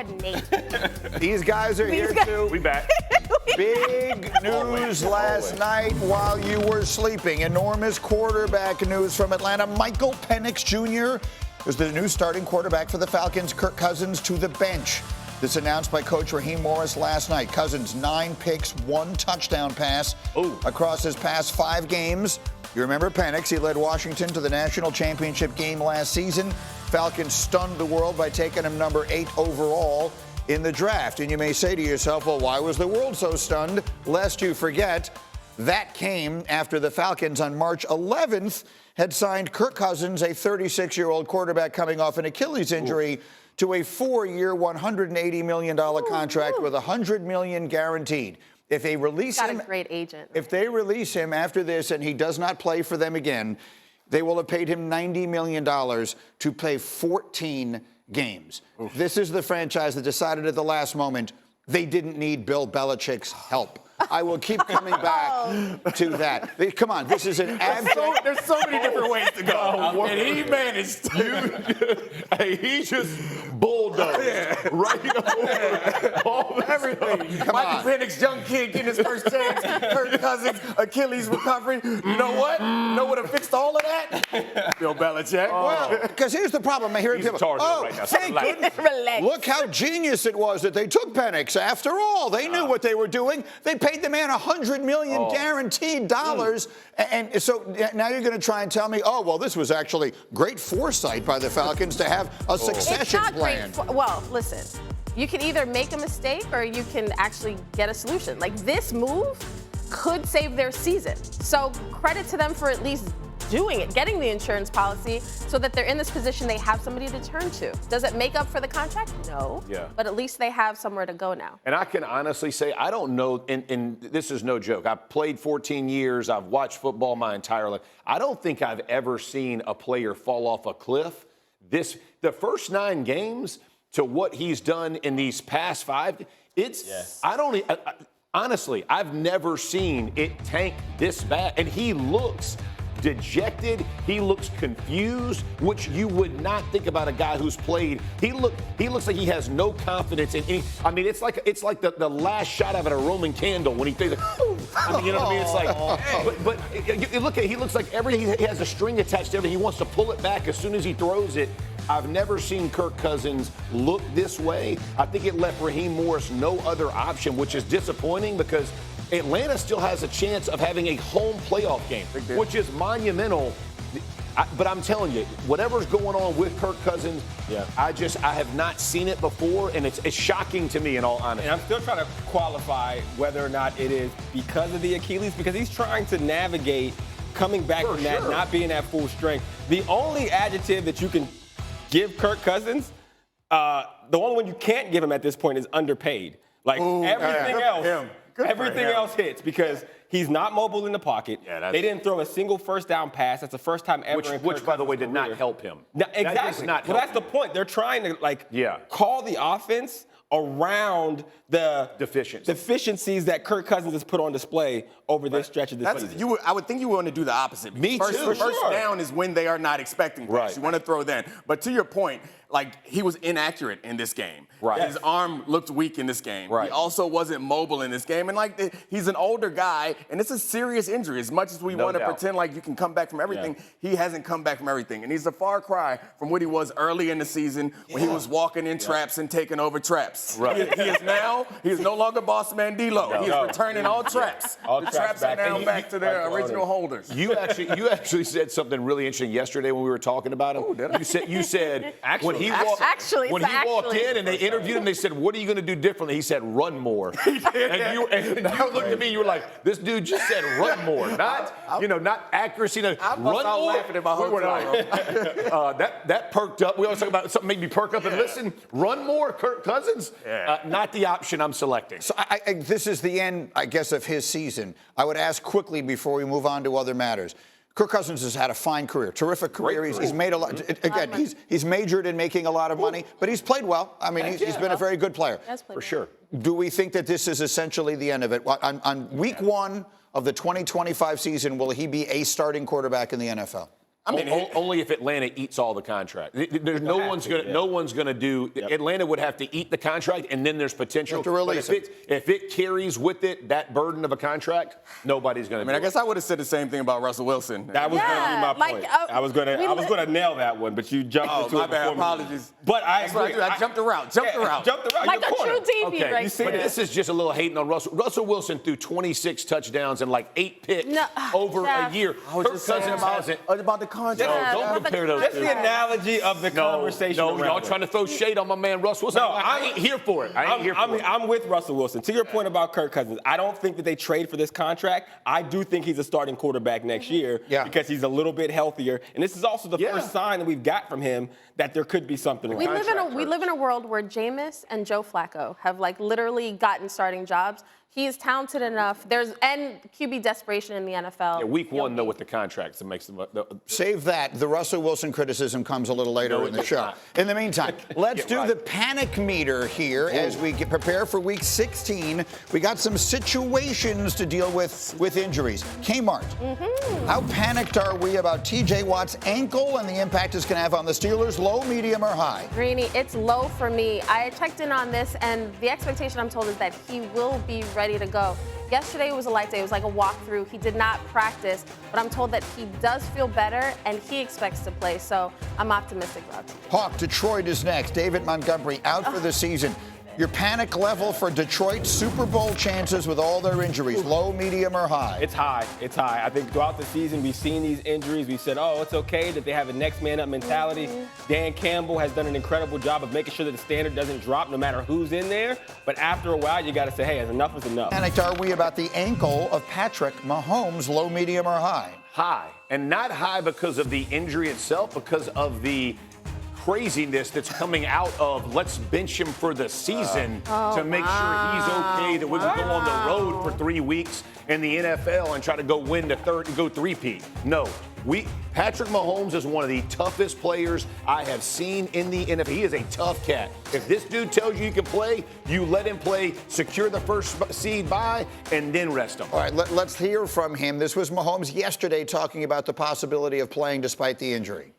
coordinate. These guys are here too. We back. Big news last night while you were sleeping. Enormous quarterback news from Atlanta. Michael Penix Jr. is the new starting quarterback for the Falcons. Kirk Cousins to the bench. This announced by Coach Raheem Morris last night. Cousins, 9 picks, 1 touchdown pass across his past 5 games. You remember Penix, he led Washington to the national championship game last season. Falcons stunned the world by taking him number 8 overall in the draft. And you may say to yourself, well, why was the world so stunned? Lest you forget, that came after the Falcons on March 11th had signed Kirk Cousins, a 36-year-old quarterback coming off an Achilles injury, to a 4-year, $180 million contract with $100 million guaranteed. If they release him, got a great agent. If they release him after this and he does not play for them again, they will have paid him $90 million to play 14 games. Oof. This is the franchise that decided at the last moment they didn't need Bill Belichick's help. I will keep coming back to that. Come on, this is an abject. There's so many different ways to go. And he managed to. Hey, he just bulldozed right over everything. Michael Penix, young kid, getting his first chance. Kirk Cousins, Achilles recovery. You know what? You know what have fixed all of that? Bill Belichick. Well, because here's the problem. I hear people, right now. Thank goodness. Look how genius it was that they took Penix. After all, they knew what they were doing. They paid the man $100 million guaranteed dollars. And so now you're going to try and tell me, oh, well, this was actually great foresight by the Falcons to have a succession plan. Well, listen, you can either make a mistake or you can actually get a solution. Like, this move could save their season. So credit to them for at least doing it, getting the insurance policy so that they're in this position they have somebody to turn to. Does it make up for the contract? No. Yeah. But at least they have somewhere to go now. And I can honestly say, I don't know, and this is no joke. I've played 14 years. I've watched football my entire life. I don't think I've ever seen a player fall off a cliff. The first 9 games to what he's done in these past 5, honestly, I've never seen it tank this bad. And he looks dejected. He looks confused, which you would not think about a guy who's played. He looks like he has no confidence in any. I mean, it's like the last shot of a Roman candle when he thinks, I mean, you know what I mean? It's like, but you look at, he looks like everything. He has a string attached to everything. He wants to pull it back as soon as he throws it. I've never seen Kirk Cousins look this way. I think it left Raheem Morris no other option, which is disappointing because Atlanta still has a chance of having a home playoff game, which is monumental. But I'm telling you, whatever's going on with Kirk Cousins, I have not seen it before, and it's shocking to me in all honesty. And I'm still trying to qualify whether or not it is because of the Achilles, because he's trying to navigate coming back from that, not being at full strength. The only adjective that you can give Kirk Cousins, the only one you can't give him at this point is underpaid. Like everything else hits because he's not mobile in the pocket. They didn't throw a single first down pass. That's the first time ever. Which by the way, did not help him. No, exactly. Well, that's the point. They're trying to call the offense around the deficiencies that Kirk Cousins has put on display over this stretch of the season. I would think you want to do the opposite. Me too. First down is when they are not expecting things. Right. You want to throw then. But to your point, like, he was inaccurate in this game. Right. His arm looked weak in this game. Right. He also wasn't mobile in this game. And, like, he's an older guy, and it's a serious injury. As much as we want to pretend like you can come back from everything, he hasn't come back from everything. And he's a far cry from what he was early in the season when he was walking in traps and taking over traps. Right. He is no longer boss man D-Lo. He is returning all traps. The traps are now back to their original holders. You actually said something really interesting yesterday when we were talking about him. Oh, did I? You said when he walked in and they interviewed him, they said, "What are you going to do differently?" He said, "Run more." And you looked at me, you were like, "This dude just said run more, not accuracy." Run more. Laughing at my whole time. That perked up. We always talk about something made me perk up and listen. Run more, Kirk Cousins. Not the option I'm selecting. So this is the end, I guess, of his season. I would ask quickly before we move on to other matters. Kirk Cousins has had a fine career, terrific career. He's made a lot. Again, he's majored in making a lot of money, but he's played well. I mean, he's been a very good player. For sure. Do we think that this is essentially the end of it? On week 1 of the 2025 season, will he be a starting quarterback in the NFL? I mean, only if Atlanta eats all the contract. There's no one's gonna do. Atlanta would have to eat the contract, and then there's potential. To release if it carries with it that burden of a contract, nobody's gonna. I guess I would have said the same thing about Russell Wilson. That was going to be my point. I was going to nail that one, but you jumped into it. My bad. Apologies. But I agree. I jumped around. Like a true DB right there. But this is just a little hating on Russell. Russell Wilson threw 26 touchdowns and like 8 picks over a year. I was just saying about the contract. Don't compare those That's two. the analogy of the conversation. No, y'all trying to throw shade on my man Russell Wilson. No, I ain't here for it. I'm with Russell Wilson. To your point about Kirk Cousins, I don't think that they trade for this contract. I do think he's a starting quarterback next year because he's a little bit healthier. And this is also the first sign that we've got from him that there could be something wrong. We live in a world where Jameis and Joe Flacco have like literally gotten starting jobs. He is talented enough. And QB desperation in the NFL. Yeah, week one, though, with the contracts, it makes them. Save that. The Russell Wilson criticism comes a little later in the show. In the meantime, let's do the panic meter here as we prepare for week 16. We got some situations to deal with injuries. Kmart, how panicked are we about TJ Watt's ankle and the impact it's going to have on the Steelers? Low, medium, or high? Greeny, it's low for me. I checked in on this, and the expectation I'm told is that he will be ready to go. Yesterday was a light day. It was like a walkthrough. He did not practice, but I'm told that he does feel better and he expects to play. So I'm optimistic about it. Hawk, Detroit is next. David Montgomery out for the season. Your panic level for Detroit's Super Bowl chances with all their injuries, low, medium, or high? It's high. It's high. I think throughout the season we've seen these injuries. We said, it's okay that they have a next man up mentality. Dan Campbell has done an incredible job of making sure that the standard doesn't drop no matter who's in there. But after a while, you got to say, hey, enough is enough. Panicked are we about the ankle of Patrick Mahomes, low, medium, or high? High. And not high because of the injury itself, because of the craziness that's coming out of let's bench him for the season to make sure he's okay, that we can go on the road for 3 weeks in the NFL and try to go win the third and go three-peat. No. Patrick Mahomes is one of the toughest players I have seen in the NFL. He is a tough cat. If this dude tells you can play, you let him play, secure the first seed bye, and then rest him. All right, let's hear from him. This was Mahomes yesterday talking about the possibility of playing despite the injury.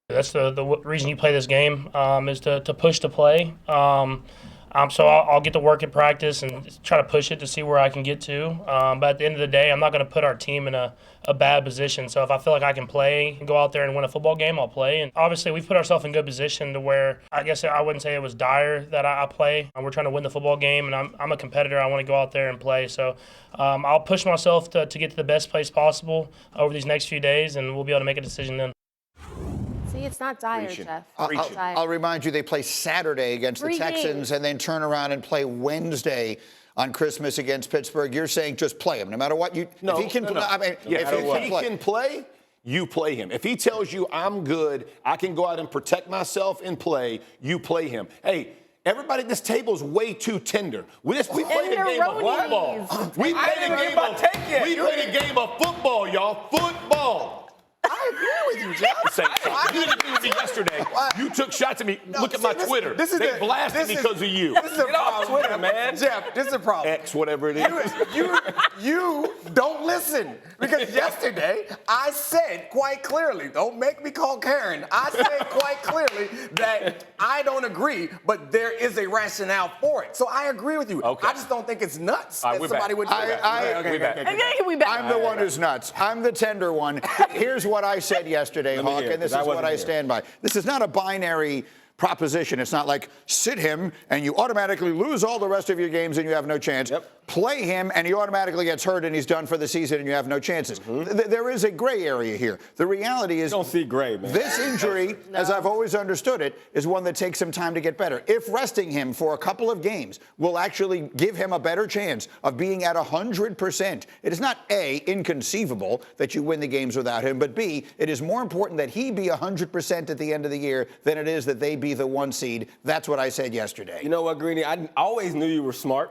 That's the reason you play this game is to push to play. So I'll get to work at practice and try to push it to see where I can get to. But at the end of the day, I'm not going to put our team in a bad position. So if I feel like I can play and go out there and win a football game, I'll play. And obviously, we've put ourselves in good position to where I guess I wouldn't say it was dire that I play. We're trying to win the football game, and I'm a competitor. I want to go out there and play. So I'll push myself to get to the best place possible over these next few days, and we'll be able to make a decision then. See, it's not dire, Jeff. I'll remind you, they play Saturday against the Texans and then turn around and play Wednesday on Christmas against Pittsburgh. You're saying just play him, no matter what. If he can play, you play him. If he tells you I'm good, I can go out and protect myself and play, you play him. Hey, everybody at this table is way too tender. We played a game of football. We played a game of football, y'all. Football. I agree with you, Jeff. You didn't agree with me yesterday. You took shots at me. Look at my Twitter. They blasted me because of you. This is a problem, Twitter, man. Jeff, this is a problem. X, whatever it is. You don't listen. Because yesterday, I said quite clearly, don't make me call Karen. I said quite clearly that I don't agree, but there is a rationale for it. So I agree with you. Okay. I just don't think it's nuts that somebody would do that. Okay. I'm the one who's nuts. I'm the tender one. Here's what I said yesterday, Hawk, and this is what I stand by. This is not a binary proposition. It's not like sit him and you automatically lose all the rest of your games and you have no chance. Play him and he automatically gets hurt and he's done for the season and you have no chances. There is a gray area here. The reality is, don't see gray, man. This injury, as I've always understood it, is one that takes some time to get better. If resting him for a couple of games will actually give him a better chance of being at 100%, it is not A, inconceivable that you win the games without him, but B, it is more important that he be 100% at the end of the year than it is that they be the 1 seed. That's what I said yesterday. You know what, Greeny? I always knew you were smart.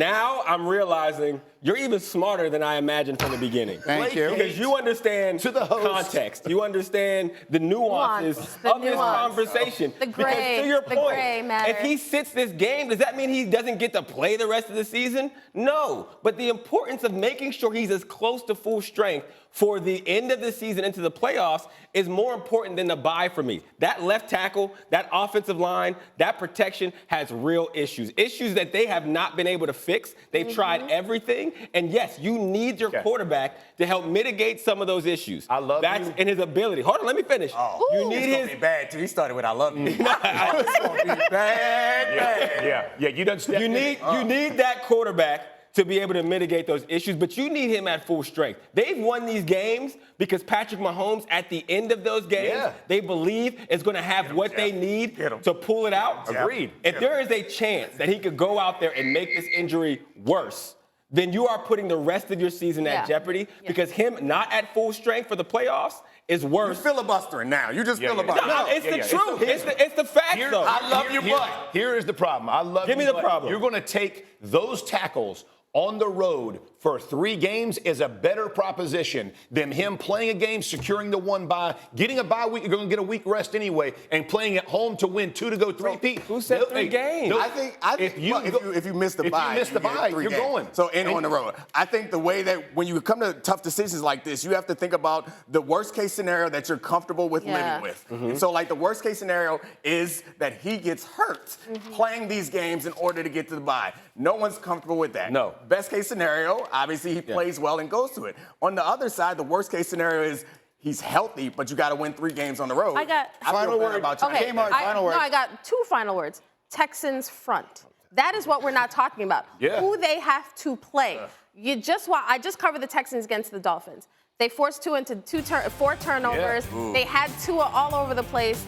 Now I'm realizing you're even smarter than I imagined from the beginning. Thank you. Because you understand context. You understand the nuances of this conversation. The gray, because to your point, matter. if he sits this game, does that mean he doesn't get to play the rest of the season? No. But the importance of making sure he's as close to full strength for the end of the season into the playoffs is more important than the bye for me. That left tackle, that offensive line, that protection has real issues that they have not been able to fix. They've tried everything. And yes, you need your quarterback to help mitigate some of those issues. I love That's you. in his ability. Hold on, let me finish. You need It's gonna be bad too. He started with "I love you." It's gonna be bad. Yeah, you done stepped You need that quarterback to be able to mitigate those issues, but you need him at full strength. They've won these games because Patrick Mahomes, at the end of those games, they believe is going to have what they need to pull it out. Agreed. If there is a chance that he could go out there and make this injury worse, then you are putting the rest of your season at jeopardy because him not at full strength for the playoffs is worse. You're filibustering now. You just filibustering. No, it's the truth. It's the facts, though. I love your butt. Here is the problem. I love Give me your the butt. problem. You're going to take those tackles on the road for 3 games is a better proposition than him playing a game, securing the 1 bye, getting a bye week. You're going to get a week rest anyway, and playing at home to win 2 to go 3-peat. Who said 3 games? I think if you miss the bye, you're going. So on the road. I think the way that when you come to tough decisions like this, you have to think about the worst case scenario that you're comfortable with living with. And so like the worst case scenario is that he gets hurt playing these games in order to get to the bye. No one's comfortable with that. No. Best case scenario, obviously he plays well and goes to it. On the other side, the worst case scenario is he's healthy, but you got to win 3 games on the road. I got final word about you. Okay, final word. No, I got 2 final words. Texans front. That is what we're not talking about. Who they have to play. I just covered the Texans against the Dolphins. They forced Tua into 4 turnovers. They had Tua all over the place.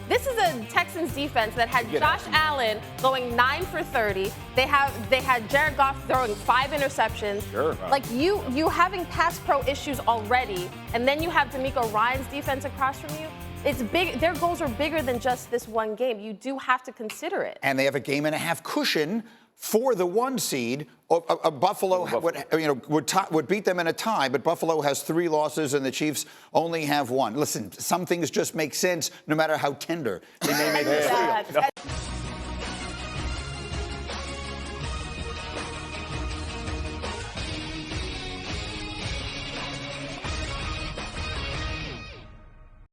This is a Texans defense that had Josh Allen going 9 for 30. They had Jared Goff throwing 5 interceptions. Like you having pass pro issues already, and then you have D'Amico Ryan's defense across from you. It's big. Their goals are bigger than just this one game. You do have to consider it. And they have a game-and-a-half cushion for the 1 seed. Buffalo would beat them in a tie, but Buffalo has 3 losses and the Chiefs only have 1. Listen, some things just make sense no matter how tender they may make us feel.